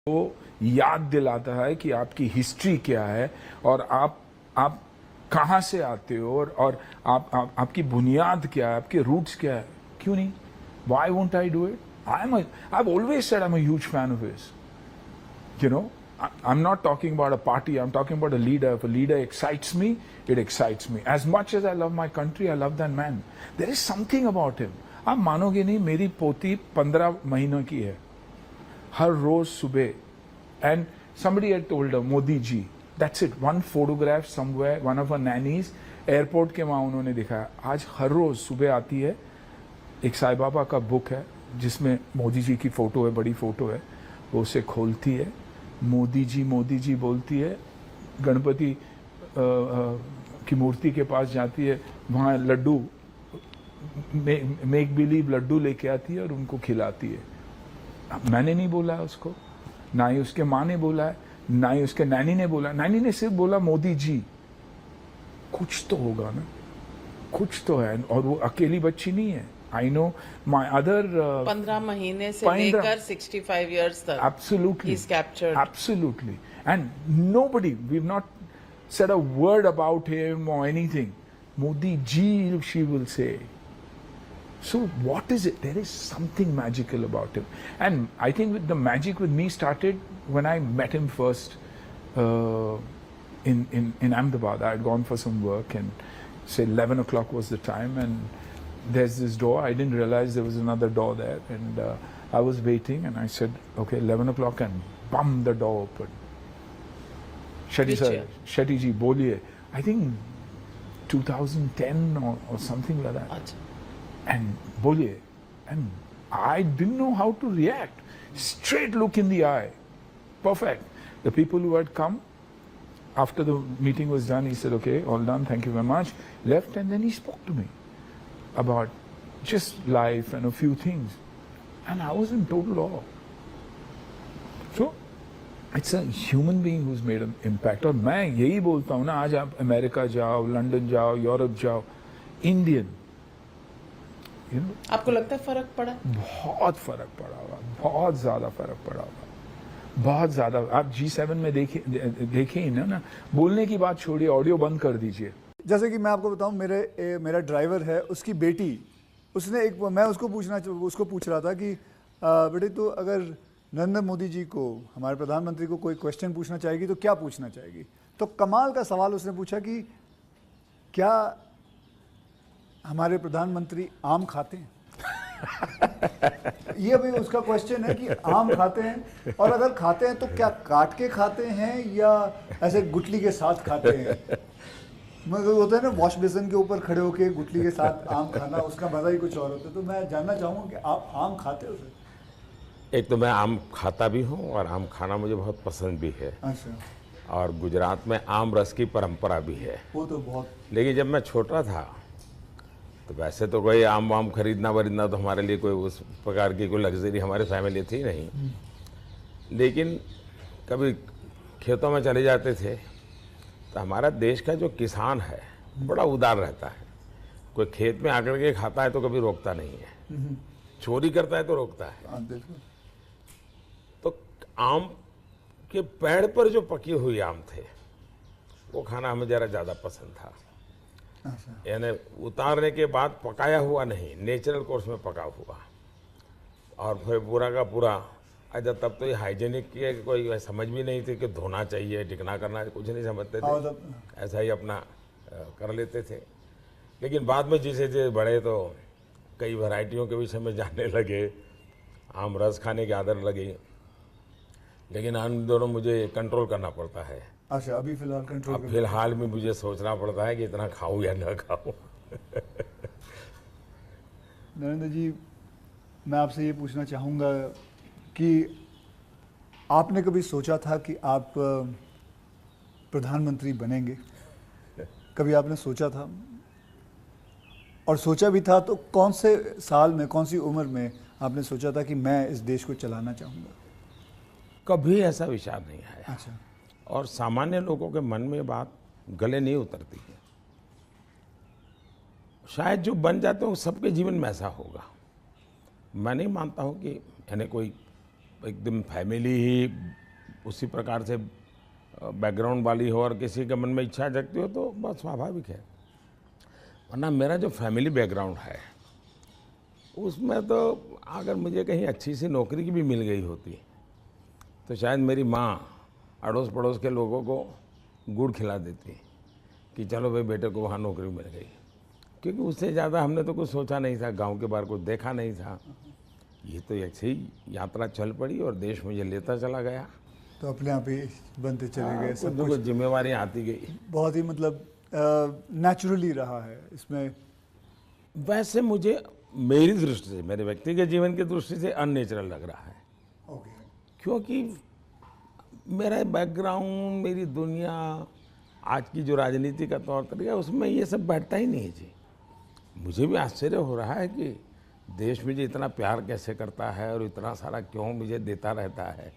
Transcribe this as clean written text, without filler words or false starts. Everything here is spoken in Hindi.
को याद दिलाता है कि आपकी हिस्ट्री क्या है और आप कहाँ से आते हो और आपकी बुनियाद क्या है, आपके रूट्स क्या है. क्यों नहीं? Why won't I do it? I've always said I'm a huge fan of his. You know, I'm not talking about a party, I'm talking about a leader. If a leader excites me, it excites me. As much as I love my country, I love that man. There is something about him. आप मानोगे नहीं, मेरी पोती 15 महीनों की है. हर रोज सुबह, and somebody had told her, Modi ji, that's it, one photograph somewhere, one of her nannies, airport के वहाँ उन्होंने दिखाया. आज हर रोज सुबह आती है, एक साईं बाबा का बुक है जिसमें मोदी जी की फोटो है, बड़ी फोटो है, वो उसे खोलती है, मोदी जी बोलती है, गणपति की मूर्ति के पास जाती है, वहाँ लड्डू मेक बिलीव लड्डू लेके आती है और उनको खिलाती है. मैंने नहीं बोला है उसको, ना ही उसके माँ ने बोला है, ना ही उसके नैनी ने बोला. नैनी ने सिर्फ बोला मोदी जी. कुछ तो होगा ना, कुछ तो है. और वो अकेली बच्ची नहीं है. आई नो माई अदर 15 महीने से लेकर 65 years तक. Absolutely. He's captured. Absolutely. And nobody, we've not said a word about him or anything. Modi ji, she will say. So what is it? There is something magical about him. And I think the magic with me started when I met him first in Ahmedabad. I had gone for some work and say 11 o'clock was the time and there's this door. I didn't realize there was another door there and I was waiting and I said, okay, 11 o'clock and bam, the door opened. Shetty sir, Shetty ji, boliye. I think 2010 or something like that. Achha. And boliye. And I didn't know how to react. Straight look in the eye. Perfect. The people who had come, after the meeting was done, he said, okay, all done, thank you very much. Left and then he spoke to me about just life and a few things. And I was in total awe. So, it's a human being who's made an impact. और मैं यही बोलता हूँ ना, आज आप अमेरिका जाओ, लंदन जाओ, यूरोप जाओ, इंडियन, you know, आपको लगता है फर्क पड़ा? बहुत फर्क पड़ा होगा, बहुत ज्यादा फर्क पड़ा होगा, बहुत ज्यादा. आप G7 में देखे ही ना, बोलने की बात छोड़िए, ऑडियो बंद कर दीजिए. जैसे कि मैं आपको बताऊं, मेरा ड्राइवर है, उसकी बेटी, मैं उसको पूछ रहा था कि बेटे तो अगर नरेंद्र मोदी जी को, हमारे प्रधानमंत्री को कोई क्वेश्चन पूछना चाहेगी तो क्या पूछना चाहेगी? तो कमाल का सवाल उसने पूछा कि क्या हमारे प्रधानमंत्री आम खाते हैं? ये भी उसका क्वेश्चन है कि आम खाते हैं, और अगर खाते हैं तो क्या काट के खाते हैं या ऐसे गुठली के साथ खाते हैं? मतलब होता है ना, वॉश बेसिन के ऊपर खड़े होके गुठली के साथ आम खाना, उसका मजा ही कुछ और होता है. तो मैं जानना चाहूँगा कि आप आम खाते हो? एक तो मैं आम खाता भी हूँ और आम खाना मुझे बहुत पसंद भी है. अच्छा. और गुजरात में आम रस की परंपरा भी है. वो तो बहुत. लेकिन जब मैं छोटा था तो वैसे तो कोई आम खरीदना वरीदना तो हमारे लिए कोई उस प्रकार की कोई लग्जरी हमारे फैमिली थी नहीं. लेकिन कभी खेतों में चले जाते थे तो हमारा देश का जो किसान है बड़ा उदार रहता है. कोई खेत में आकर के खाता है तो कभी रोकता नहीं है, चोरी करता है तो रोकता है. तो आम के पेड़ पर जो पकी हुई आम थे वो खाना हमें ज़रा ज़्यादा पसंद था. यानी उतारने के बाद पकाया हुआ नहीं, नेचुरल कोर्स में पका हुआ. और फिर पूरा का पूरा, अच्छा तब तो ये हाइजीनिक की कोई समझ भी नहीं थी कि धोना चाहिए, टिकना करना, कुछ नहीं समझते थे, ऐसा ही अपना कर लेते थे. लेकिन बाद में जैसे जैसे बड़े तो कई वैरायटियों के विषय में जानने लगे, आम रस खाने की आदत लगी. लेकिन इन दोनों मुझे कंट्रोल करना पड़ता है. अच्छा, अभी फिलहाल कंट्रोल. अब फिलहाल में मुझे सोचना पड़ता है कि इतना खाऊं या ना खाऊं. नरेंद्र जी, मैं आपसे ये पूछना चाहूँगा कि आपने कभी सोचा था कि आप प्रधानमंत्री बनेंगे? कभी आपने सोचा था? और सोचा भी था तो कौन से साल में, कौन सी उम्र में आपने सोचा था कि मैं इस देश को चलाना चाहूँगा? कभी ऐसा विचार नहीं आया. अच्छा. और सामान्य लोगों के मन में बात गले नहीं उतरती है. शायद जो बन जाते हैं सबके जीवन में ऐसा होगा. मैं नहीं मानता हूँ कि यानी कोई एकदम फैमिली ही उसी प्रकार से बैकग्राउंड वाली हो और किसी के मन में इच्छा जगती हो तो बहुत स्वाभाविक है। वरना मेरा जो फैमिली बैकग्राउंड है उसमें तो अगर मुझे कहीं अच्छी सी नौकरी की भी मिल गई होती तो शायद मेरी माँ अड़ोस पड़ोस के लोगों को गुड़ खिला देती कि चलो भाई बेटे को वहाँ नौकरी मिल गई, क्योंकि उससे ज़्यादा हमने तो कुछ सोचा नहीं था, गांव के बाहर कुछ देखा नहीं था। ये तो ऐसे ही यात्रा चल पड़ी और देश मुझे लेता चला गया, तो अपने आप ही बनते चले गए, सब कुछ जिम्मेवारी आती गई। बहुत ही मतलब नेचुरली रहा है इसमें। वैसे मुझे मेरी दृष्टि से, मेरे व्यक्तिगत जीवन की दृष्टि से अननेचुरल लग रहा है, ओके, क्योंकि मेरा बैकग्राउंड, मेरी दुनिया, आज की जो राजनीति का तौर तरीका, उसमें ये सब बैठता ही नहीं है जी। मुझे भी आश्चर्य हो रहा है कि देश मुझे इतना प्यार कैसे करता है और इतना सारा क्यों मुझे देता रहता है।